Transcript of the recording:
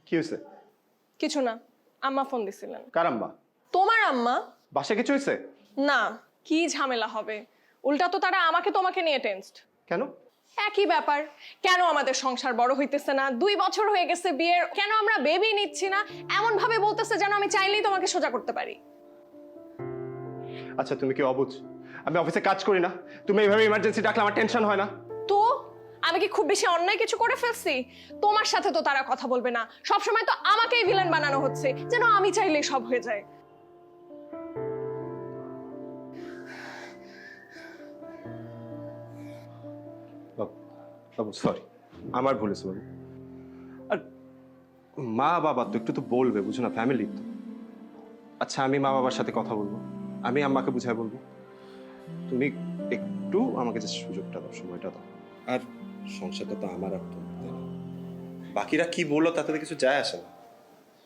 কি হয়েছে? কিছু না, আম্মা ফোন দিছিলেন। কার আম্মা? তোমার আম্মা। বাসায় কিছু হয়েছে? না, কি ঝামেলা হবে? উল্টা তো তারা আমাকে তোমাকে নিয়ে টেনসড। কেন? একই ব্যাপার। কেন আমাদের সংসার বড় হইতেছে না? 2 বছর হয়ে গেছে বিয়ের, কেন আমরা বেবি নিচ্ছি না? এমন ভাবে বলতেছে যেন আমি চাইলেই তোমাকে সোজা করতে পারি। আচ্ছা তুমি কি অবুঝ? আমি অফিসে কাজ করি না, তুমি এইভাবে ইমার্জেন্সি ডাকলে আমার টেনশন হয় না? তো আমি কি খুব বেশি অন্যায় কিছু করে ফেলছি? তোমার সাথে তো তারা কথা বলবে না, সবসময় তো আমাকেই ভিলেন বানানো হচ্ছে, যেন আমি চাইলেই সব হয়ে যায়। বাবু সরি, আমার ভুল হয়েছে বাবু। আর মা বাবা তো একটু তো বলবে, বুঝো না, ফ্যামিলি তো। আচ্ছা আমি মা বাবার সাথে কথা বলবো, আমি আম্মাকে বুঝাই বলবো। তুমি একটু আমাকে যে সুযোগটা দাও, সময়টা দাও। আর সংসারটা তো আমার আর তোমার, তাই না? বাকিরা কি বললো তাতে তো কিছু যায় আসে না।